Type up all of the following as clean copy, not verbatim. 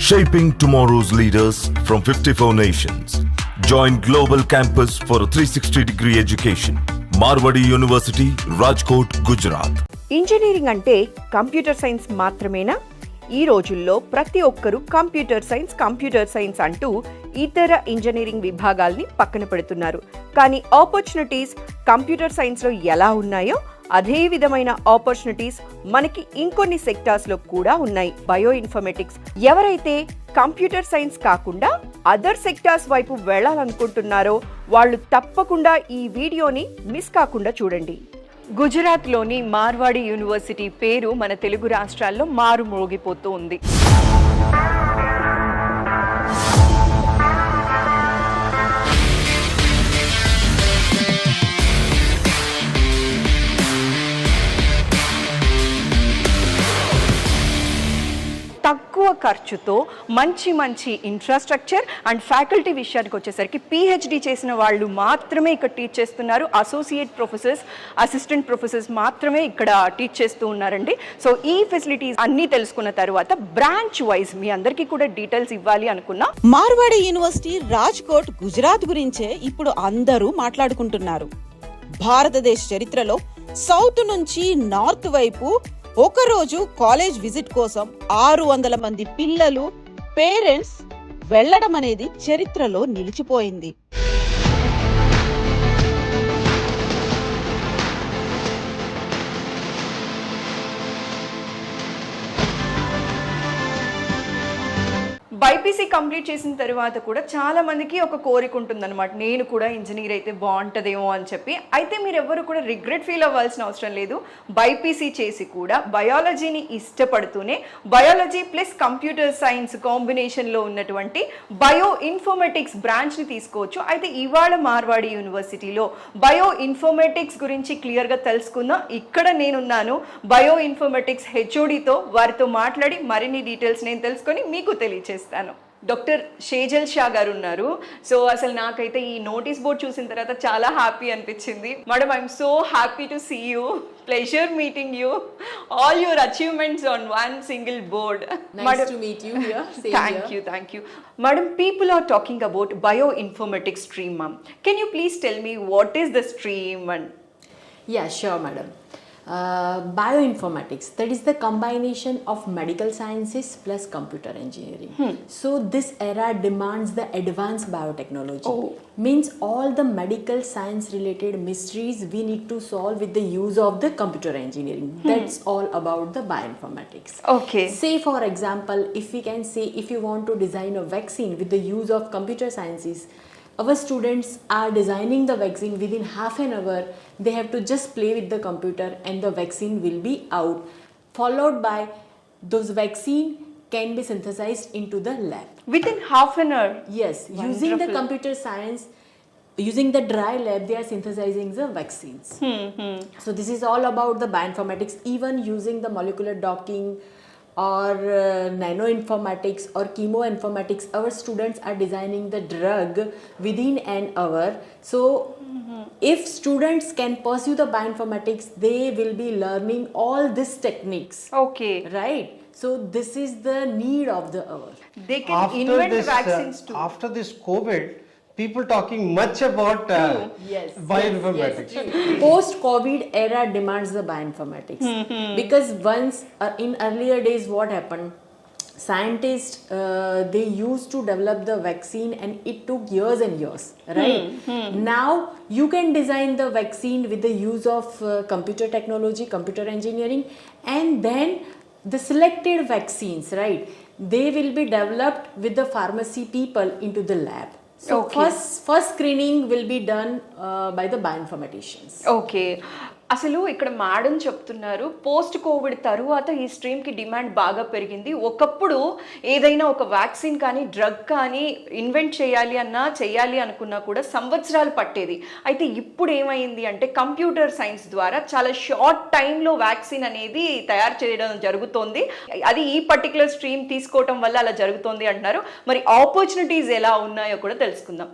Shaping tomorrow's leaders from 54 nations. Join Global Campus for a 360-degree education. Marwadi University, Rajkot, Gujarat. Engineering అంటే computer science మాత్రమేనా? ఈ రోజుల్లో ప్రతి ఒక్కరూ computer science అంటూ ఇతర ఇంజనీరింగ్ విభాగాల్ని పక్కన పెడుతున్నారు. కానీ ఆపర్చునిటీస్ కంప్యూటర్ సైన్స్లో ఎలా ఉన్నాయో అదే విధమైన ఆపర్చునిటీస్ మనకి ఇంకొన్ని సెక్టార్స్లో కూడా ఉన్నాయి. బయో ఇన్ఫర్మేటిక్స్ ఎవరైతే కంప్యూటర్ సైన్స్ కాకుండా అదర్ సెక్టార్స్ వైపు వెళ్ళాలనుకుంటున్నారో వాళ్ళు తప్పకుండా ఈ వీడియోని మిస్ కాకుండా చూడండి. గుజరాత్లోని మార్వాడి యూనివర్సిటీ పేరు మన తెలుగు రాష్ట్రాల్లో మారుమోగిపోతూ ఉంది. తక్కువ ఖర్చుతో మంచి ఇన్ఫ్రాస్ట్రక్చర్ అండ్ ఫ్యాకల్టీ విషయానికి వచ్చేసరికి పిహెచ్డి చేసిన వాళ్ళు మాత్రమే ఇక్కడ టీచ్ చేస్తున్నారు. అసోసియేట్ ప్రొఫెసర్స్, అసిస్టెంట్ ప్రొఫెసర్స్ మాత్రమే ఇక్కడ టీచ్ చేస్తూ ఉన్నారండి. సో ఈ ఫెసిలిటీస్ అన్నీ తెలుసుకున్న తర్వాత బ్రాంచ్ వైజ్ మీ అందరికీ కూడా డీటెయిల్స్ ఇవ్వాలి అనుకున్నా. మార్వాడి యూనివర్సిటీ రాజ్కోట్ గుజరాత్ గురించే ఇప్పుడు అందరూ మాట్లాడుకుంటున్నారు. భారతదేశ చరిత్రలో సౌత్ నుంచి నార్త్ వైపు ఒకరోజు కాలేజ్ విజిట్ కోసం 600 మంది పిల్లలు, పేరెంట్స్ వెళ్లడం అనేది చరిత్రలో నిలిచిపోయింది. బైపీసీ కంప్లీట్ చేసిన తర్వాత కూడా చాలా మందికి ఒక కోరిక ఉంటుందన్నమాట, నేను కూడా ఇంజనీర్ అయితే బాగుంటుందేమో అని చెప్పి. అయితే మీరు ఎవ్వరు కూడా రిగ్రెట్ ఫీల్ అవ్వాల్సిన అవసరం లేదు. బైపీసీ చేసి కూడా బయాలజీని ఇష్టపడుతూనే బయాలజీ ప్లస్ కంప్యూటర్ సైన్స్ కాంబినేషన్లో ఉన్నటువంటి బయో ఇన్ఫర్మేటిక్స్ బ్రాంచ్ని తీసుకోవచ్చు. అయితే ఇవాళ మార్వాడి యూనివర్సిటీలో బయో ఇన్ఫర్మేటిక్స్ గురించి క్లియర్గా తెలుసుకుందాం. ఇక్కడ నేనున్నాను బయో ఇన్ఫర్మేటిక్స్ హెచ్ఓడితో, వారితో మాట్లాడి మరిన్ని డీటెయిల్స్ నేను తెలుసుకొని మీకు తెలియచేస్తాను. డాక్టర్ షేజల్ షా గారు ఉన్నారు. సో అసలు నాకైతే ఈ నోటీస్ బోర్డ్ చూసిన తర్వాత చాలా హ్యాపీ అనిపించింది. Madam, I'm so happy to see you. Pleasure meeting you. All your achievements on one single board. Nice to meet you here. Thank you. Madam, people are talking about bioinformatics stream, ma'am. Can you please tell me what is the stream? Yeah, sure, madam. Bioinformatics, that is the combination of medical sciences plus computer engineering. So this era demands the advanced biotechnology. Means all the medical science related mysteries we need to solve with the use of the computer engineering. That's all about the bioinformatics. Okay. Say for example, if we can say, if you want to design a vaccine with the use of computer sciences, our students are designing the vaccine within half an hour. They have to just play with the computer and the vaccine will be out. Followed by those vaccine can be synthesized into the lab. Within half an hour? Yes. Wonderful. Using the computer science, using the dry lab, they are synthesizing the vaccines. So this is all about the bioinformatics. Even using the molecular docking or nanoinformatics or chemoinformatics, our students are designing the drug within an hour. So if students can pursue the bioinformatics, they will be learning all these techniques. Okay. Right? So this is the need of the hour. They can invent vaccines too. After this COVID, people talking much about bioinformatics. Yes. Post-COVID era demands the bioinformatics. Because once in earlier days what happened, scientists they used to develop the vaccine and it took years and years, right? Now you can design the vaccine with the use of computer technology, computer engineering, and then the selected vaccines, right, they will be developed with the pharmacy people into the lab. So first screening will be done by the bioinformaticians. Okay. అసలు ఇక్కడ madam చెప్తున్నారు post Covid తరువాత ఈ స్ట్రీమ్కి demand బాగా పెరిగింది. ఒకప్పుడు ఏదైనా ఒక వ్యాక్సిన్ కానీ డ్రగ్ కానీ ఇన్వెంట్ చేయాలి అనుకున్నా కూడా సంవత్సరాలు పట్టేది. అయితే ఇప్పుడు ఏమైంది అంటే కంప్యూటర్ సైన్స్ ద్వారా చాలా షార్ట్ టైంలో వ్యాక్సిన్ అనేది తయారు చేయడం జరుగుతోంది. అది ఈ పర్టికులర్ స్ట్రీమ్ తీసుకోవటం వల్ల అలా జరుగుతోంది అంటున్నారు. మరి ఆపర్చునిటీస్ ఎలా ఉన్నాయో కూడా తెలుసుకుందాం.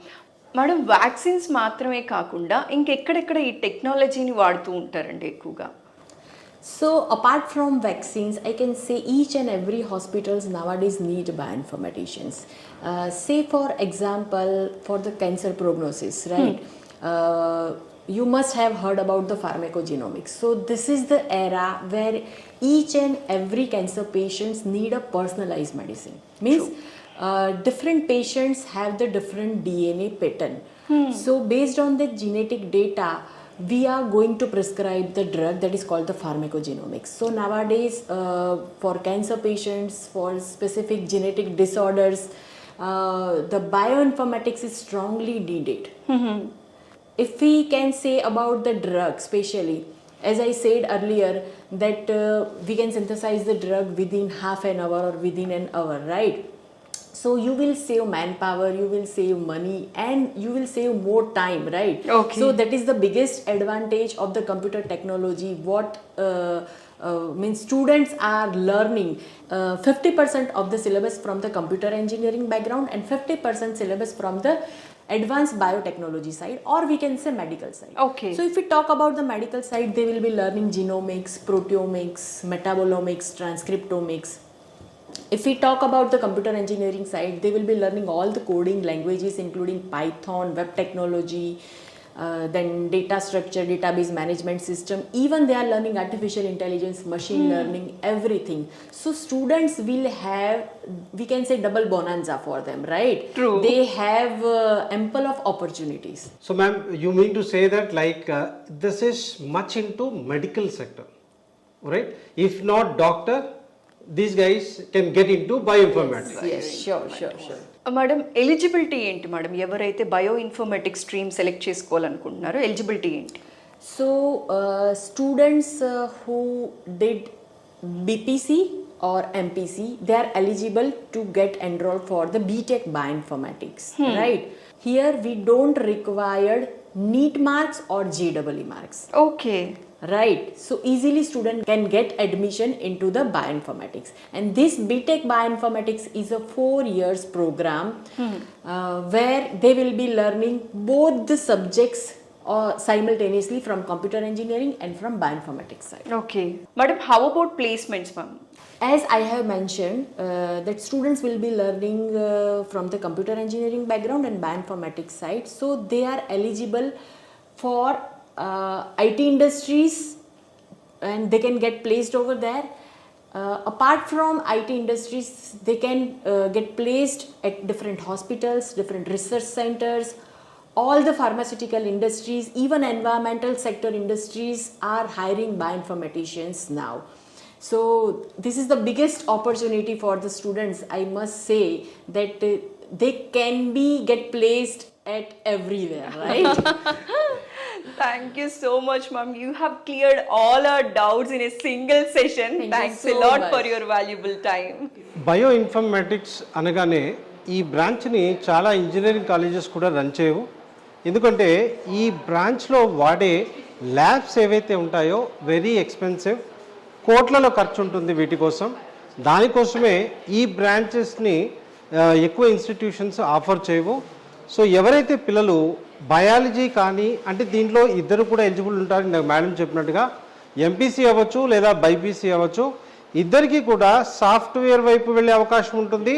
మేడం, వ్యాక్సిన్స్ మాత్రమే కాకుండా ఇంకెక్కడెక్కడ ఈ టెక్నాలజీని వాడుతూ ఉంటారండి ఎక్కువగా? So apart from vaccines, I can say each and every hospitals nowadays need bioinformaticians. Say for example, for the cancer prognosis, right? You must have heard about the pharmacogenomics. So this is the era where each and every cancer patients need a personalized medicine. Means different patients have the different DNA pattern. So based on the genetic data, we are going to prescribe the drug that is called the pharmacogenomics. So nowadays, for cancer patients, for specific genetic disorders, the bioinformatics is strongly needed. If we can say about the drug, especially, as I said earlier, that we can synthesize the drug within half an hour or within an hour, right? So you will save manpower, you will save money, and you will save more time, right? Okay. So that is the biggest advantage of the computer technology. What means students are learning 50% of the syllabus from the computer engineering background and 50% syllabus from the advanced biotechnology side, or we can say medical side. Okay. So if we talk about the medical side, they will be learning genomics, proteomics, metabolomics, transcriptomics. If we talk about the computer engineering side, they will be learning all the coding languages including Python, web technology, then data structure, database management system. Even they are learning artificial intelligence, machine learning, everything. So students will have, we can say, double bonanza for them, right? True. They have ample of opportunities. So ma'am, you mean to say that like this is much into medical sector, right? If not doctor, these guys can get into bioinformatics. Yes, sure. Madam eligibility ఏంటి madam? ఎవరైతే bioinformatics stream select చేసుకోవాలనుకుంటున్నారో eligibility ఏంటి? So students who did BPC or MPC, they are eligible to get enrolled for the BTech Bioinformatics, right? Here we don't require NEET marks or JEE marks. Okay. Right, so easily student can get admission into the bioinformatics, and this BTech Bioinformatics is a 4 years program where they will be learning both the subjects simultaneously from computer engineering and from bioinformatics side. Okay madam, how about placements ma'am? As I have mentioned, that students will be learning from the computer engineering background and bioinformatics side, so they are eligible for IT industries and they can get placed over there. Apart from IT industries, they can get placed at different hospitals, different research centers, all the pharmaceutical industries, even environmental sector industries are hiring bioinformaticians now. So this is the biggest opportunity for the students. I must say that they can get placed at everywhere, right? Thank you so much, ma'am. You have cleared all our doubts in a single session. Thank you Thanks so a lot much. for your valuable time. Bio informatics అనగానే ఈ బ్రాంచ్ని చాలా engineering colleges కూడా run చేయవు. ఎందుకంటే ఈ బ్రాంచ్లో వాడే labs ఏవైతే ఉంటాయో వెరీ ఎక్స్పెన్సివ్, కోట్లలో ఖర్చు ఉంటుంది వీటి కోసం. దానికోసమే ఈ బ్రాంచెస్ని ఎక్కువ ఇన్స్టిట్యూషన్స్ ఆఫర్ చేయవు. సో ఎవరైతే పిల్లలు బయాలజీ కానీ, అంటే దీంట్లో ఇద్దరు కూడా ఎలిజిబుల్ ఉంటారు, నాకు మేడం చెప్పినట్టుగా ఎంపీసీ అవ్వచ్చు లేదా బైపీసీ అవ్వచ్చు, ఇద్దరికీ కూడా సాఫ్ట్వేర్ వైపు వెళ్ళే అవకాశం ఉంటుంది,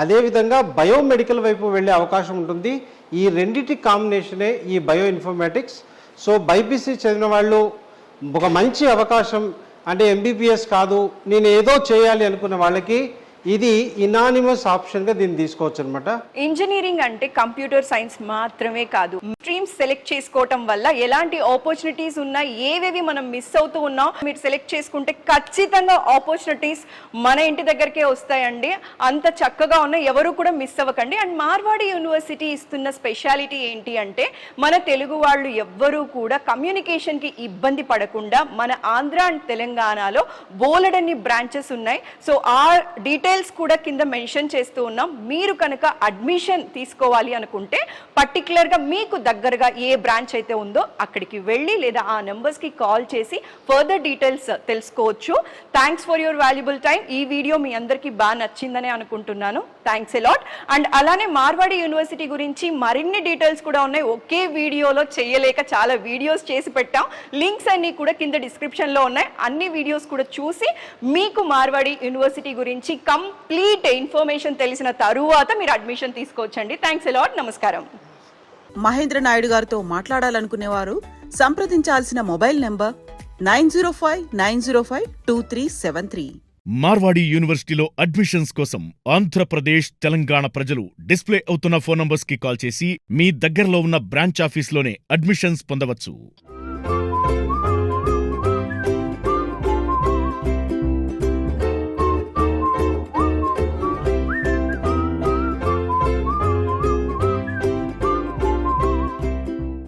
అదేవిధంగా బయోమెడికల్ వైపు వెళ్ళే అవకాశం ఉంటుంది. ఈ రెండింటి కాంబినేషనే ఈ బయో ఇన్ఫర్మేటిక్స్. సో బైపీసీ చదివిన వాళ్ళు ఒక మంచి అవకాశం, అంటే ఎంబీబీఎస్ కాదు నేను ఏదో చేయాలి అనుకున్న వాళ్ళకి ఇది ఇనానిమస్ ఆప్షన్గా దీన్ని తీసుకోవచ్చు అనమాట. ఇంజనీరింగ్ అంటే కంప్యూటర్ సైన్స్ మాత్రమే కాదు, స్ట్రీమ్స్ సెలెక్ట్ చేసుకోవటం వల్ల ఎలాంటి ఆపర్చునిటీస్ ఉన్నాయి, ఏవేవి మనం మిస్ అవుతూ ఉన్నాం, మీరు సెలెక్ట్ చేసుకుంటే ఖచ్చితంగా ఆపర్చునిటీస్ మన ఇంటి దగ్గరకే వస్తాయండి. అంత చక్కగా ఉన్నాయి, ఎవరు కూడా మిస్ అవ్వకండి. అండ్ మార్వాడి యూనివర్సిటీ ఇస్తున్న స్పెషాలిటీ ఏంటి అంటే, మన తెలుగు వాళ్ళు ఎవ్వరూ కూడా కమ్యూనికేషన్కి ఇబ్బంది పడకుండా మన ఆంధ్ర అండ్ తెలంగాణలో బోలెడన్ని బ్రాంచెస్ ఉన్నాయి. సో ఆ డీటెయిల్స్ కూడా కింద మెన్షన్ చేస్తూ ఉన్నాం. మీరు కనుక అడ్మిషన్ తీసుకోవాలి అనుకుంటే పర్టికులర్గా మీకు దగ్గర దగ్గరగా ఏ బ్రాంచ్ అయితే ఉందో అక్కడికి వెళ్ళి లేదా ఆ నెంబర్స్కి కాల్ చేసి ఫర్దర్ డీటెయిల్స్ తెలుసుకోవచ్చు. Thanks for your valuable time. ఈ వీడియో మీ అందరికీ బాగా నచ్చిందని అనుకుంటున్నాను. Thanks a lot. అండ్ అలానే మార్వాడి యూనివర్సిటీ గురించి మరిన్ని డీటెయిల్స్ కూడా ఉన్నాయి. ఒకే వీడియోలో చేయలేక చాలా వీడియోస్ చేసి పెట్టాం. లింక్స్ అన్నీ కూడా కింద డిస్క్రిప్షన్లో ఉన్నాయి. అన్ని వీడియోస్ కూడా చూసి మీకు మార్వాడి యూనివర్సిటీ గురించి కంప్లీట్ ఇన్ఫర్మేషన్ తెలిసిన తరువాత మీరు అడ్మిషన్ తీసుకోవచ్చండి. Thanks a lot. నమస్కారం. మహేంద్ర నాయుడు గారితో మాట్లాడాలనుకునేవారు సంప్రదించాల్సిన మొబైల్ నెంబర్ 9059052373. మార్వాడి యూనివర్సిటీలో అడ్మిషన్స్ కోసం ఆంధ్రప్రదేశ్, తెలంగాణ ప్రజలు డిస్ప్లే అవుతున్న ఫోన్ నంబర్స్ కి కాల్ చేసి మీ దగ్గరలో ఉన్న బ్రాంచ్ ఆఫీస్లోనే అడ్మిషన్స్ పొందవచ్చు.